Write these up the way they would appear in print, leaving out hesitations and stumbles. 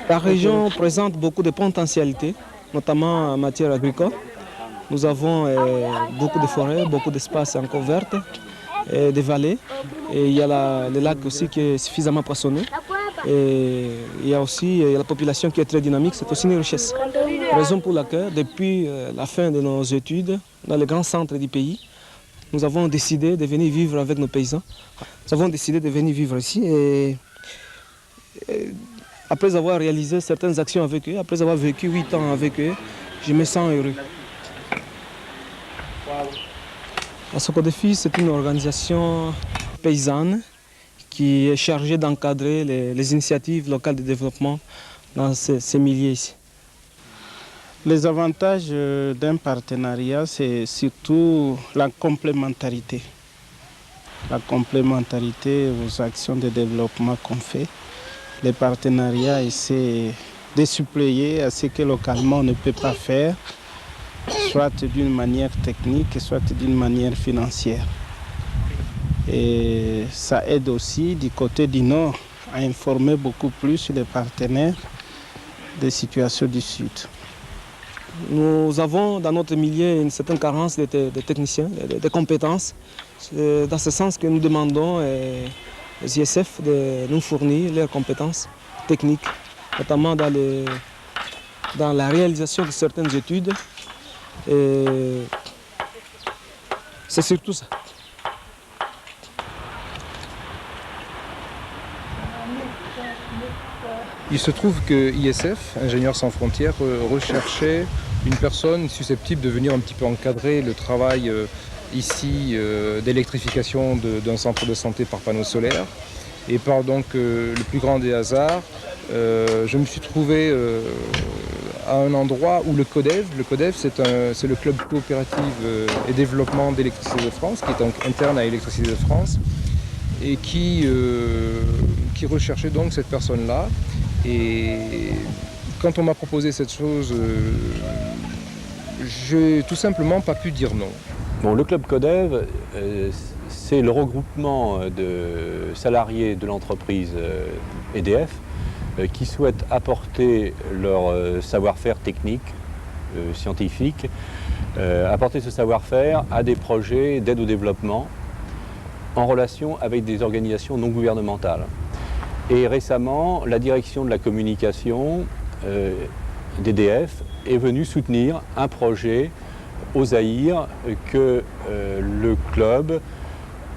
La région présente beaucoup de potentialités, notamment en matière agricole. Nous avons beaucoup de forêts, beaucoup d'espaces encore verts, et des vallées. Et il y a le lac aussi qui est suffisamment poissonneux. Et il y a aussi la population qui est très dynamique, c'est aussi une richesse. Raison pour laquelle, depuis la fin de nos études, dans les grands centres du pays, nous avons décidé de venir vivre avec nos paysans. Nous avons décidé de venir vivre ici et après avoir réalisé certaines actions avec eux, après avoir vécu 8 ans avec eux, je me sens heureux. La Socodefi, c'est une organisation paysanne qui est chargée d'encadrer les initiatives locales de développement dans ces milieux ici. Les avantages d'un partenariat, c'est surtout la complémentarité. La complémentarité aux actions de développement qu'on fait. Les partenariats essaient de suppléer à ce que localement on ne peut pas faire, soit d'une manière technique, soit d'une manière financière. Et ça aide aussi du côté du Nord à informer beaucoup plus les partenaires des situations du Sud. Nous avons dans notre milieu une certaine carence de techniciens, de compétences. C'est dans ce sens que nous demandons aux ISF de nous fournir leurs compétences techniques, notamment dans la réalisation de certaines études. Et c'est surtout ça. Il se trouve que ISF, Ingénieurs sans frontières, recherchait une personne susceptible de venir un petit peu encadrer le travail ici d'électrification d'un centre de santé par panneaux solaires. Et par donc le plus grand des hasards, je me suis trouvé à un endroit où le CODEV c'est le club coopératif et développement d'électricité de France, qui est donc interne à Électricité de France, et qui recherchait donc cette personne-là. Et quand on m'a proposé cette chose, j'ai tout simplement pas pu dire non. Bon, le club CODEV, c'est le regroupement de salariés de l'entreprise EDF qui souhaitent apporter leur savoir-faire technique, scientifique, apporter ce savoir-faire à des projets d'aide au développement en relation avec des organisations non gouvernementales. Et récemment, la direction de la communication d'EDF est venue soutenir un projet au Zaïre que le club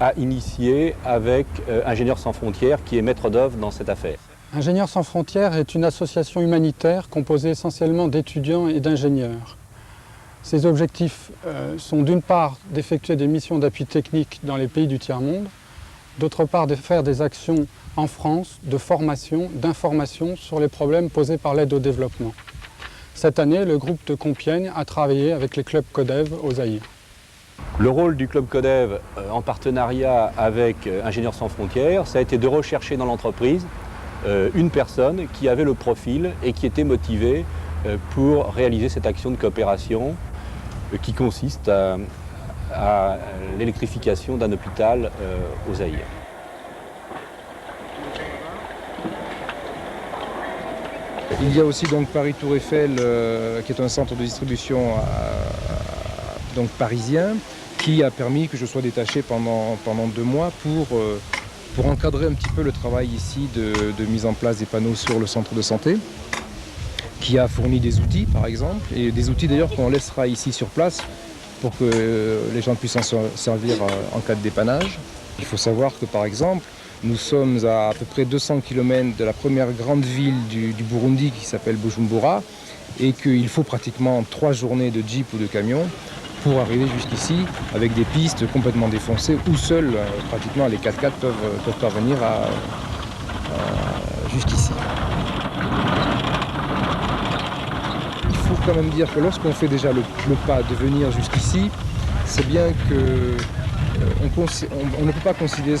a initié avec Ingénieurs sans frontières, qui est maître d'œuvre dans cette affaire. Ingénieurs sans frontières est une association humanitaire composée essentiellement d'étudiants et d'ingénieurs. Ses objectifs sont d'une part d'effectuer des missions d'appui technique dans les pays du tiers-monde, d'autre part de faire des actions en France de formation, d'information sur les problèmes posés par l'aide au développement. Cette année, le groupe de Compiègne a travaillé avec les clubs CODEV au Zaïre. Le rôle du club CODEV en partenariat avec Ingénieurs sans frontières, ça a été de rechercher dans l'entreprise une personne qui avait le profil et qui était motivée pour réaliser cette action de coopération qui consiste à l'électrification d'un hôpital au Zaïre. Il y a aussi donc Paris Tour Eiffel, qui est un centre de distribution donc parisien, qui a permis que je sois détaché pendant 2 mois pour encadrer un petit peu le travail ici de mise en place des panneaux sur le centre de santé, qui a fourni des outils par exemple, et des outils d'ailleurs qu'on laissera ici sur place pour que les gens puissent s'en servir en cas de dépannage. Il faut savoir que par exemple, nous sommes à peu près 200 km de la première grande ville du Burundi qui s'appelle Bujumbura, et qu'il faut pratiquement 3 journées de jeep ou de camion pour arriver jusqu'ici avec des pistes complètement défoncées où seuls pratiquement les 4x4 peuvent parvenir jusqu'ici. Il faut quand même dire que lorsqu'on fait déjà le pas de venir jusqu'ici, c'est bien que on ne peut pas considérer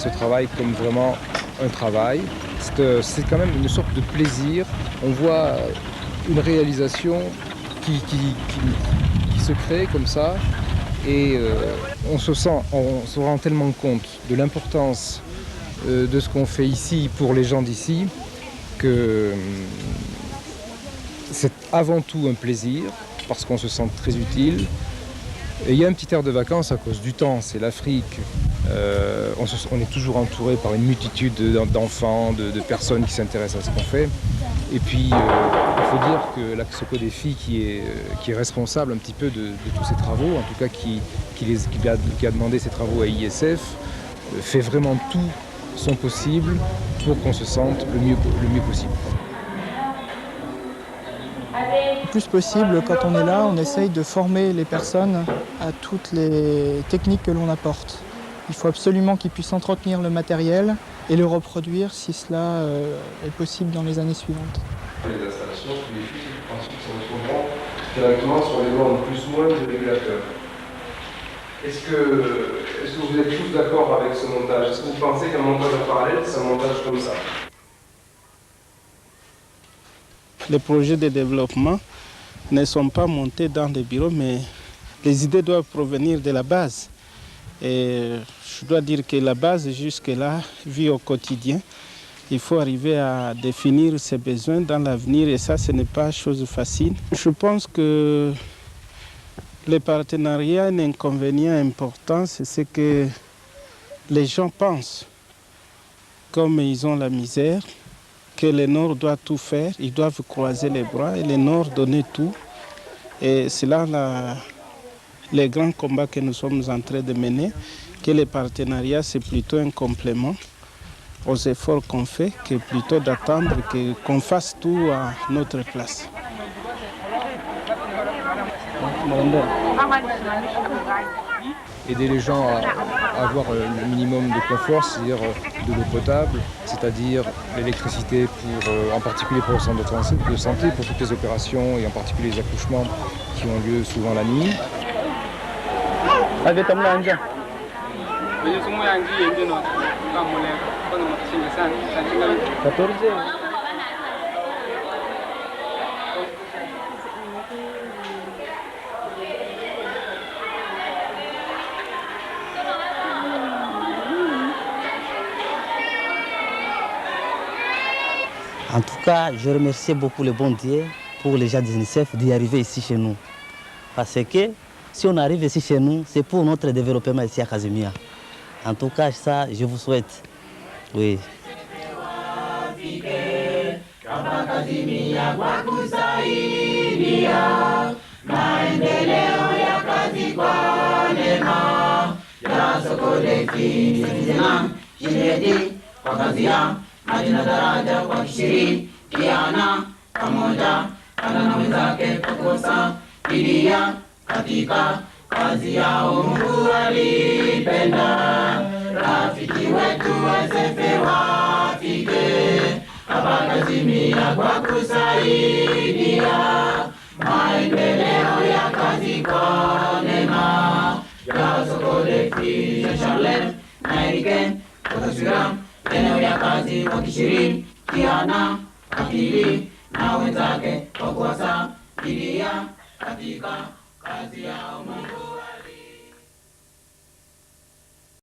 ce travail comme vraiment un travail. C'est quand même une sorte de plaisir. On voit une réalisation qui se crée comme ça, et on se rend tellement compte de l'importance de ce qu'on fait ici pour les gens d'ici que c'est avant tout un plaisir, parce qu'on se sent très utile. Et il y a un petit air de vacances à cause du temps, c'est l'Afrique. On est toujours entouré par une multitude d'enfants, de personnes qui s'intéressent à ce qu'on fait. Et puis, il faut dire que la Socodéfi, qui est responsable un petit peu de tous ces travaux, en tout cas qui a demandé ces travaux à ISF, fait vraiment tout son possible pour qu'on se sente le mieux possible. Le plus possible, quand on est là, on essaye de former les personnes à toutes les techniques que l'on apporte. Il faut absolument qu'ils puissent entretenir le matériel et le reproduire si cela est possible dans les années suivantes. Les installations, tous les fils, ensuite se retrouveront directement sur les bornes plus ou moins du régulateur. Est-ce que vous êtes tous d'accord avec ce montage? Est-ce que vous pensez qu'un montage en parallèle, c'est un montage comme ça? Les projets de développement ne sont pas montés dans les bureaux, mais les idées doivent provenir de la base. Et je dois dire que la base, jusque-là, vit au quotidien. Il faut arriver à définir ses besoins dans l'avenir et ça, ce n'est pas chose facile. Je pense que les partenariats, un inconvénient important, c'est ce que les gens pensent. Comme ils ont la misère, que le Nord doit tout faire, ils doivent croiser les bras et le Nord donner tout. Et c'est là les grands combats que nous sommes en train de mener, que les partenariats, c'est plutôt un complément aux efforts qu'on fait, que plutôt d'attendre qu'on fasse tout à notre place. Aider les gens à avoir le minimum de confort, c'est-à-dire de l'eau potable, c'est-à-dire l'électricité en particulier pour le centre de santé, pour toutes les opérations et en particulier les accouchements qui ont lieu souvent la nuit. En tout cas, je remercie beaucoup le bon Dieu pour les gens de l'UNICEF d'y arriver ici chez nous. Parce que si on arrive ici chez nous, c'est pour notre développement ici à Casimia. En tout cas, ça, je vous souhaite. Oui. Majina daraja kwa kishiri kiana pamoja ana na wenzake kukosa bidia katika kazi yao. Mungu alipenda rafiki wetu Yosefe wafike hapa Kazimia kwa kusaidia maendeleo ya kazi kwa neema ya Socodéfi Charlene na Erike kutaswira eneo ya kazi wakishirikiana akili na wenzake kwa kuwasaidia katika kazi yao. Mungu